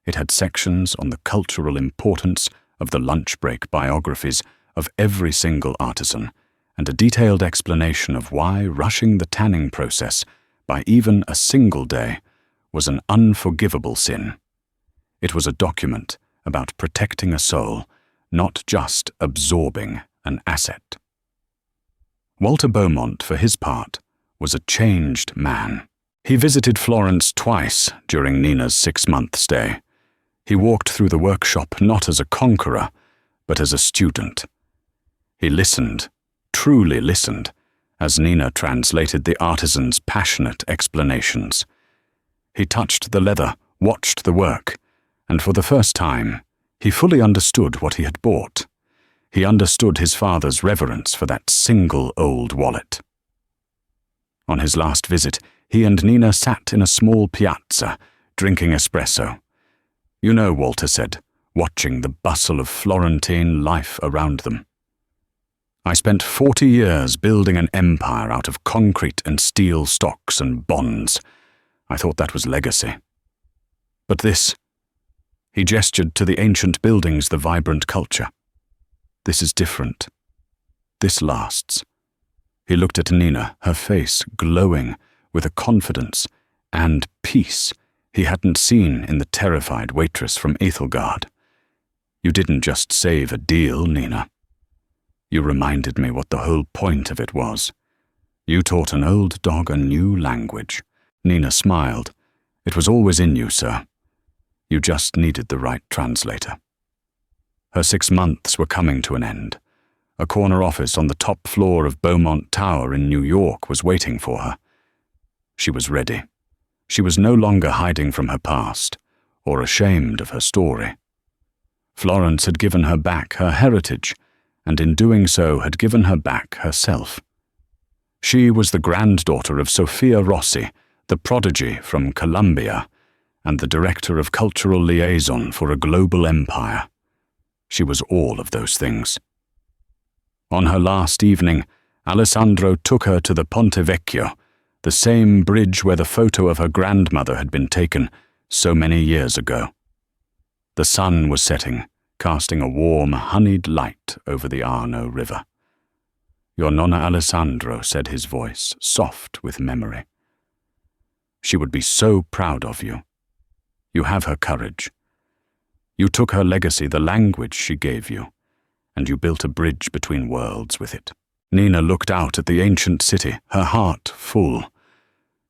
S1: It had sections on the cultural importance of the lunch break biographies of every single artisan, and a detailed explanation of why rushing the tanning process by even a single day was an unforgivable sin. It was a document about protecting a soul, not just absorbing an asset. Walter Beaumont, for his part, was a changed man. He visited Florence twice during Nina's 6-month stay. He walked through the workshop not as a conqueror, but as a student. He listened, truly listened, as Nina translated the artisan's passionate explanations. He touched the leather, watched the work, and for the first time, he fully understood what he had bought. He understood his father's reverence for that single old wallet. On his last visit, he and Nina sat in a small piazza, drinking espresso. "You know," Walter said, watching the bustle of Florentine life around them. "I spent 40 years building an empire out of concrete and steel stocks and bonds. I thought that was legacy. But this," he gestured to the ancient buildings, the vibrant culture. "This is different. This lasts." He looked at Nina, her face glowing with a confidence and peace he hadn't seen in the terrified waitress from Ethelgard. "You didn't just save a deal, Nina. You reminded me what the whole point of it was. You taught an old dog a new language." Nina smiled. "It was always in you, sir. You just needed the right translator." Her 6 months were coming to an end. A corner office on the top floor of Beaumont Tower in New York was waiting for her. She was ready. She was no longer hiding from her past, or ashamed of her story. Florence had given her back her heritage, and in doing so had given her back herself. She was the granddaughter of Sophia Rossi, the prodigy from Columbia, and the director of cultural liaison for a global empire. She was all of those things. On her last evening, Alessandro took her to the Ponte Vecchio, the same bridge where the photo of her grandmother had been taken so many years ago. The sun was setting, casting a warm, honeyed light over the Arno River. "Your Nonna Alessandro," said his voice, soft with memory. "She would be so proud of you. You have her courage. You took her legacy, the language she gave you, and you built a bridge between worlds with it." Nina looked out at the ancient city, her heart full.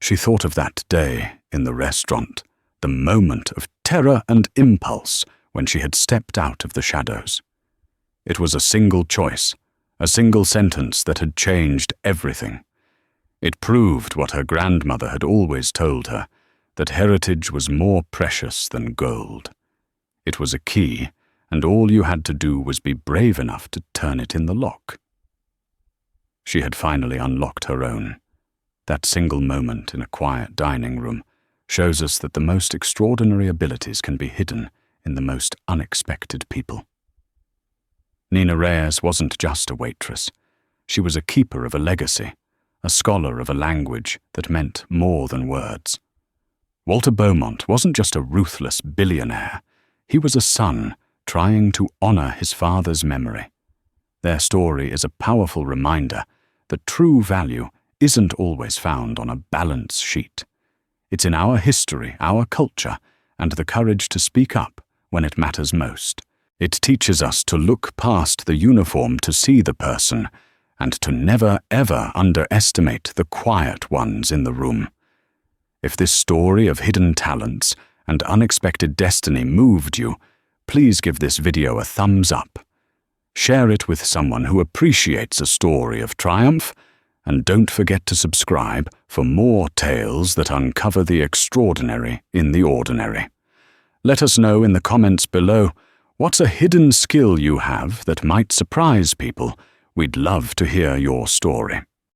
S1: She thought of that day in the restaurant, the moment of terror and impulse when she had stepped out of the shadows. It was a single choice, a single sentence that had changed everything. It proved what her grandmother had always told her, that heritage was more precious than gold. It was a key, and all you had to do was be brave enough to turn it in the lock. She had finally unlocked her own. That single moment in a quiet dining room shows us that the most extraordinary abilities can be hidden in the most unexpected people. Nina Reyes wasn't just a waitress. She was a keeper of a legacy, a scholar of a language that meant more than words. Walter Beaumont wasn't just a ruthless billionaire. He was a son trying to honor his father's memory. Their story is a powerful reminder that true value isn't always found on a balance sheet. It's in our history, our culture, and the courage to speak up when it matters most. It teaches us to look past the uniform to see the person, and to never ever underestimate the quiet ones in the room. If this story of hidden talents and unexpected destiny moved you, please give this video a thumbs up. Share it with someone who appreciates a story of triumph, and don't forget to subscribe for more tales that uncover the extraordinary in the ordinary. Let us know in the comments below, what's a hidden skill you have that might surprise people? We'd love to hear your story.